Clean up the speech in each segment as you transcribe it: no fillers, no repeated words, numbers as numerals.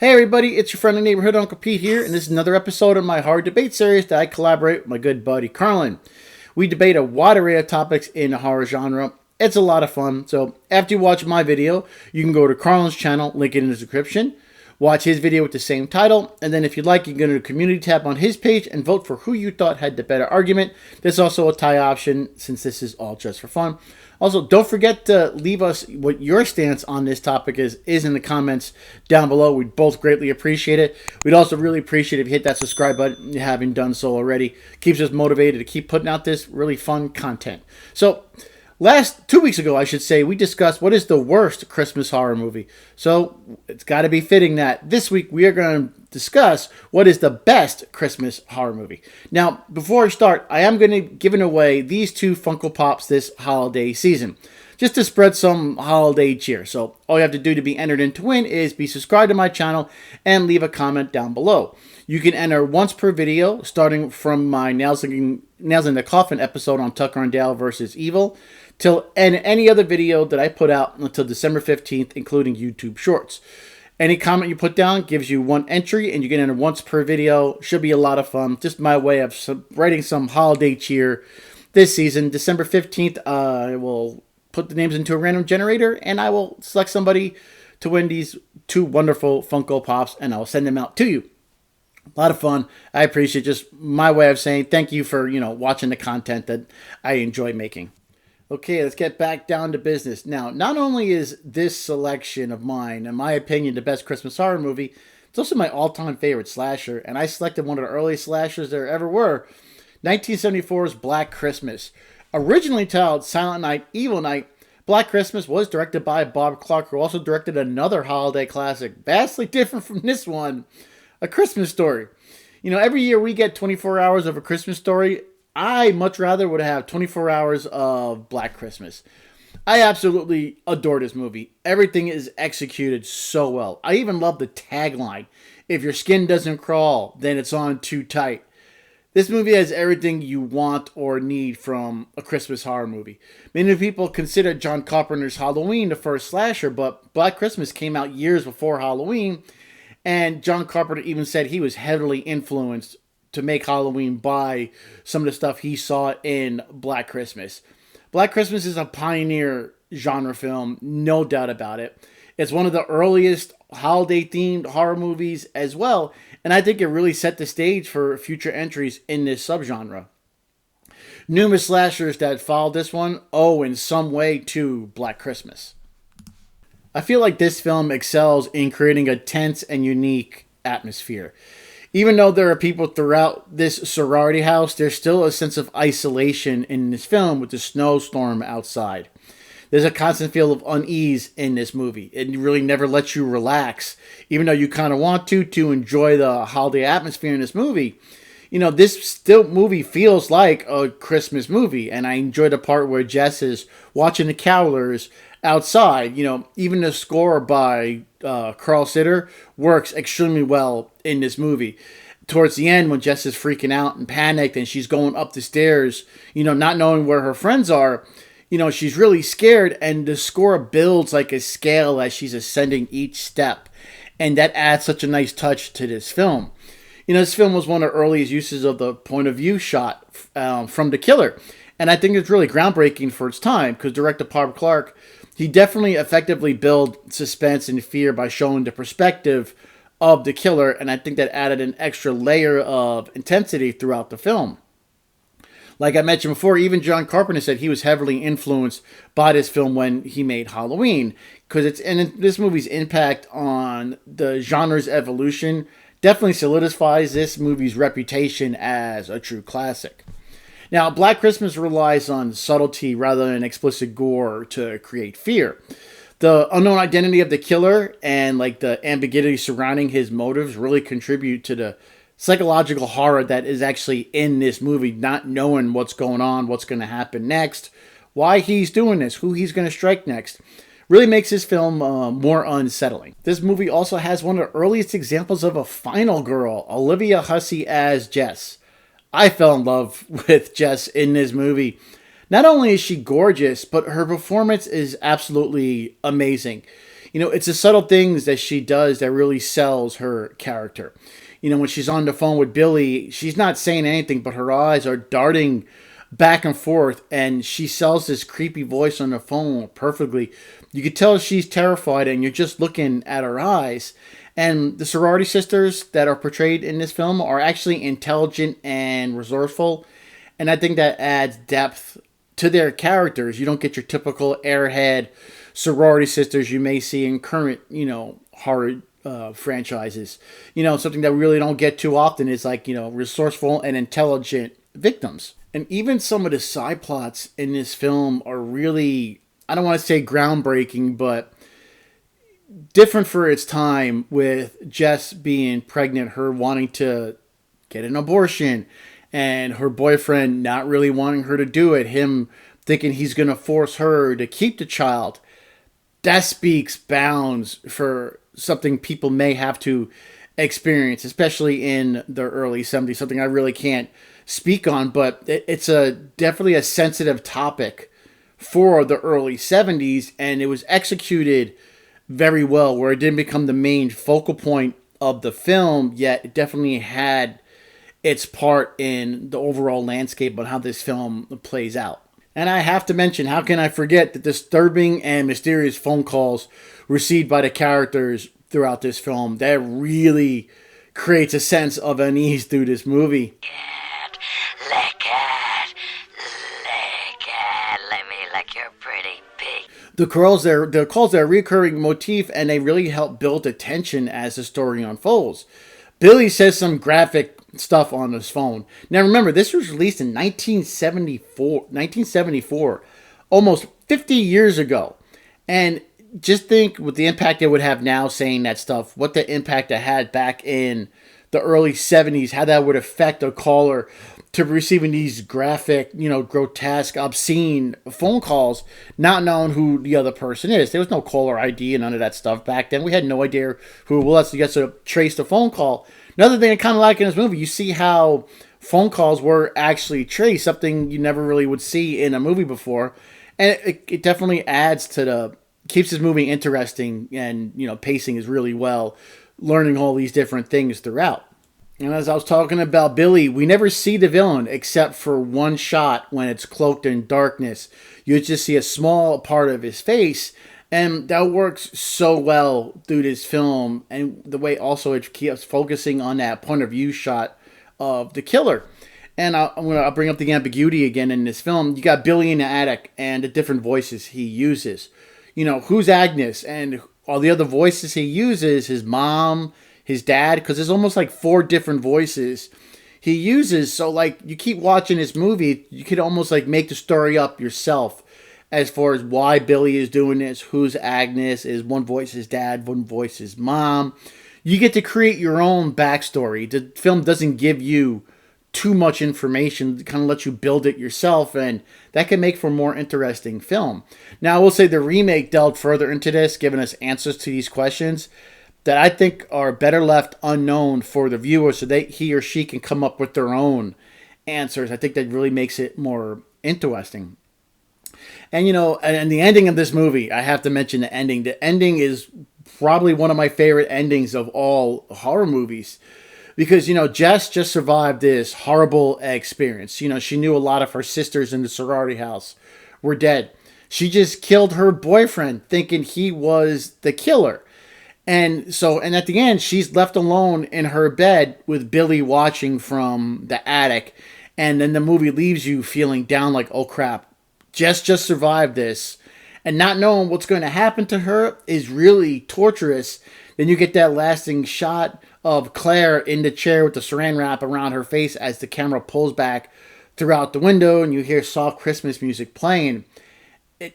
Hey everybody, it's your friendly neighborhood Uncle Pete here, and this is another episode of my horror debate series that I collaborate with my good buddy Carlin. We debate a wide array of topics in the horror genre. It's a lot of fun, so after you watch my video, you can go to Carlin's channel, link it in the description, watch his video with the same title, and then if you'd like, you can go to the community tab on his page and vote for who you thought had the better argument. There's also a tie option since this is all just for fun. Also, don't forget to leave us what your stance on this topic is in the comments down below. We'd both greatly appreciate it. We'd also really appreciate if you hit that subscribe button if you haven't done so already. Keeps us motivated to keep putting out this really fun content. So, 2 weeks ago, I should say, we discussed what is the worst Christmas horror movie. So, it's got to be fitting that this week we are going to discuss what is the best Christmas horror movie. Now, before I start, I am going to give away these two Funko Pops this holiday season, just to spread some holiday cheer. So, all you have to do to be entered in to win is be subscribed to my channel and leave a comment down below. You can enter once per video, starting from my Nails in the Coffin episode on Tucker and Dale versus Evil, and any other video that I put out until December 15th, including YouTube Shorts. Any comment you put down gives you one entry, and you can enter once per video. Should be a lot of fun. Just my way of writing some holiday cheer this season. December 15th, I will put the names into a random generator, and I will select somebody to win these two wonderful Funko Pops, and I'll send them out to you. A lot of fun. I appreciate just my way of saying thank you for, watching the content that I enjoy making. Okay, let's get back down to business. Now, not only is this selection of mine, in my opinion, the best Christmas horror movie, it's also my all-time favorite slasher, and I selected one of the earliest slashers there ever were, 1974's Black Christmas. Originally titled Silent Night, Evil Night, Black Christmas was directed by Bob Clark, who also directed another holiday classic, vastly different from this one, A Christmas Story. Every year we get 24 hours of A Christmas Story. I much rather would have 24 hours of Black Christmas. I absolutely adore this movie. Everything is executed so well. I even love the tagline. If your skin doesn't crawl, then it's on too tight. This movie has everything you want or need from a Christmas horror movie. Many people consider John Carpenter's Halloween the first slasher, but Black Christmas came out years before Halloween, and John Carpenter even said he was heavily influenced to make Halloween by some of the stuff he saw in Black Christmas. Black Christmas is a pioneer genre film, no doubt about it. It's one of the earliest holiday-themed horror movies as well, and I think it really set the stage for future entries in this subgenre. Numerous slashers that followed this one owe in some way to Black Christmas. I feel like this film excels in creating a tense and unique atmosphere. Even though there are people throughout this sorority house, there's still a sense of isolation in this film with the snowstorm outside. There's a constant feel of unease in this movie. It really never lets you relax, even though you kind of want to enjoy the holiday atmosphere in this movie. This movie feels like a Christmas movie, and I enjoy the part where Jess is watching the carolers outside. Even the score by Carl Sitter works extremely well in this movie. Towards the end, when Jess is freaking out and panicked and she's going up the stairs, not knowing where her friends are, she's really scared, and the score builds like a scale as she's ascending each step. And that adds such a nice touch to this film. This film was one of the earliest uses of the point of view shot from the killer. And I think it's really groundbreaking for its time, because director Bob Clark, he definitely effectively built suspense and fear by showing the perspective of the killer, and I think that added an extra layer of intensity throughout the film. Like I mentioned before, even John Carpenter said he was heavily influenced by this film when he made Halloween, because this movie's impact on the genre's evolution definitely solidifies this movie's reputation as a true classic. Now, Black Christmas relies on subtlety rather than explicit gore to create fear. The unknown identity of the killer and the ambiguity surrounding his motives really contribute to the psychological horror that is actually in this movie, not knowing what's going on, what's going to happen next, why he's doing this, who he's going to strike next. Really makes this film more unsettling. This movie also has one of the earliest examples of a final girl, Olivia Hussey as Jess. I fell in love with Jess in this movie. Not only is she gorgeous, but her performance is absolutely amazing. It's the subtle things that she does that really sells her character. When she's on the phone with Billy, she's not saying anything, but her eyes are darting back and forth, and she sells this creepy voice on the phone perfectly. You could tell she's terrified, and you're just looking at her eyes. And the sorority sisters that are portrayed in this film are actually intelligent and resourceful, and I think that adds depth to their characters. You don't get your typical airhead sorority sisters you may see in current, horror franchises. Something that we really don't get too often is like, resourceful and intelligent victims. And even some of the side plots in this film are really, I don't want to say groundbreaking, but different for its time, with Jess being pregnant, her wanting to get an abortion, and her boyfriend not really wanting her to do it, him thinking he's going to force her to keep the child. That speaks bounds for something people may have to experience, especially in the early 70s, something I really can't speak on, but it's definitely a sensitive topic for the early 70s, and it was executed very well, where it didn't become the main focal point of the film, yet it definitely had its part in the overall landscape on how this film plays out. And I have to mention, how can I forget the disturbing and mysterious phone calls received by the characters throughout this film? That really creates a sense of unease through this movie. Lick it, let me lick your pretty pig. The calls are a recurring motif, and they really help build the tension as the story unfolds. Billy says some graphic stuff on his phone. Now remember, this was released in 1974, almost 50 years ago. And just think with the impact it would have now saying that stuff, what the impact it had back in the early 70s, how that would affect a caller to receiving these graphic, grotesque, obscene phone calls, not knowing who the other person is. There was no caller ID and none of that stuff back then. We had no idea who it was. You get to trace the phone call. Another thing I kind of like in this movie, you see how phone calls were actually traced, something you never really would see in a movie before. And it definitely adds to keeps this movie interesting, and, pacing is really well, learning all these different things throughout. And as I was talking about Billy, we never see the villain except for one shot when it's cloaked in darkness. You just see a small part of his face, and that works so well through this film. And the way also it keeps focusing on that point of view shot of the killer. And I'll bring up the ambiguity again in this film. You got Billy in the attic and the different voices he uses. Who's Agnes? And all the other voices he uses, his mom, his dad, because there's almost like 4 different voices he uses. So like you keep watching this movie, you could almost like make the story up yourself as far as why Billy is doing this, who's Agnes, is one voice his dad, one voice his mom. You get to create your own backstory. The film doesn't give you too much information, to kind of let you build it yourself, and that can make for a more interesting film. Now I will say the remake delved further into this, giving us answers to these questions that I think are better left unknown for the viewer, so he or she can come up with their own answers. I think that really makes it more interesting. And and the ending of this movie, I have to mention the ending. The ending is probably one of my favorite endings of all horror movies, because Jess just survived this horrible experience. She knew a lot of her sisters in the sorority house were dead. She just killed her boyfriend thinking he was the killer. And at the end, she's left alone in her bed with Billy watching from the attic. And then the movie leaves you feeling down like, oh crap, Jess just survived this. And not knowing what's going to happen to her is really torturous. Then you get that lasting shot of Claire in the chair with the saran wrap around her face as the camera pulls back throughout the window, and you hear soft Christmas music playing.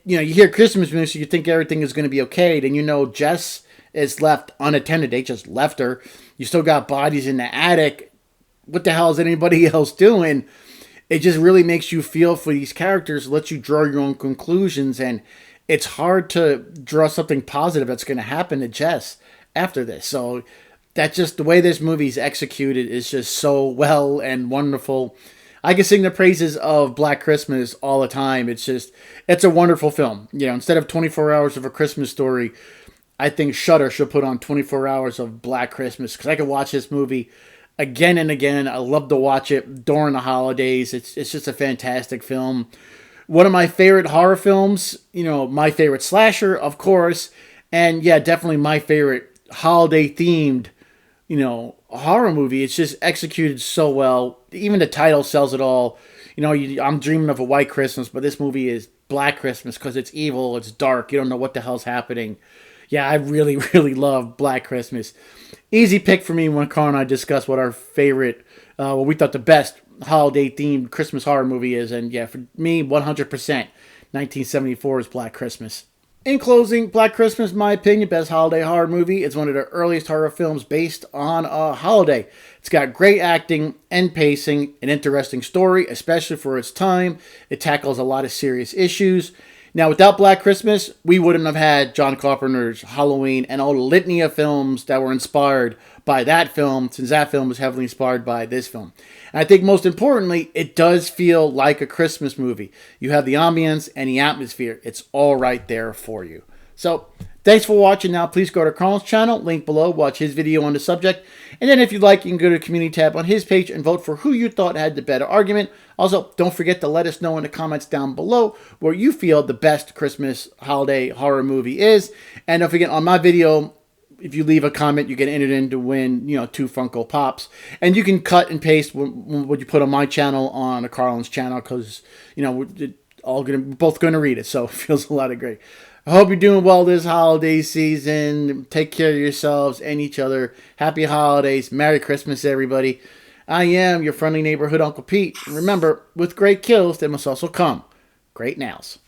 You hear Christmas music, you think everything is going to be okay. Then Jess is left unattended. They just left her. You still got bodies in the attic. What the hell is anybody else doing? It just really makes you feel for these characters, lets you draw your own conclusions, and it's hard to draw something positive that's going to happen to Jess after this. So that's just the way this movie's executed is just so well and wonderful. I can sing the praises of Black Christmas all the time. It's a wonderful film. Instead of 24 Hours of a Christmas Story, I think Shudder should put on 24 hours of Black Christmas because I could watch this movie again and again. I love to watch it during the holidays. It's just a fantastic film. One of my favorite horror films, my favorite slasher, of course, and yeah, definitely my favorite holiday themed, horror movie. It's just executed so well. Even the title sells it all. I'm dreaming of a white Christmas, but this movie is Black Christmas because it's evil, it's dark, you don't know what the hell's happening. Yeah, I really, really love Black Christmas. Easy pick for me when Carl and I discuss what our favorite, what we thought the best holiday themed Christmas horror movie is. And yeah, for me, 100%, 1974 is Black Christmas. In closing, Black Christmas, in my opinion, best holiday horror movie. It's one of the earliest horror films based on a holiday. It's got great acting and pacing, an interesting story, especially for its time. It tackles a lot of serious issues. Now, without Black Christmas, we wouldn't have had John Carpenter's Halloween and all the litany of films that were inspired by that film, since that film was heavily inspired by this film. And I think most importantly, it does feel like a Christmas movie. You have the ambience and the atmosphere. It's all right there for you. So, thanks for watching. Now, please go to Carl's channel, link below, watch his video on the subject. And then if you'd like, you can go to the community tab on his page and vote for who you thought had the better argument. Also, don't forget to let us know in the comments down below where you feel the best Christmas holiday horror movie is. And don't forget, on my video, if you leave a comment, you get entered in to win, 2 Funko Pops. And you can cut and paste what you put on my channel on Carlin's channel because, we're both going to read it. So it feels a lot of great. I hope you're doing well this holiday season. Take care of yourselves and each other. Happy holidays. Merry Christmas, everybody. I am your friendly neighborhood Uncle Pete. Remember, with great kills, there must also come great nails.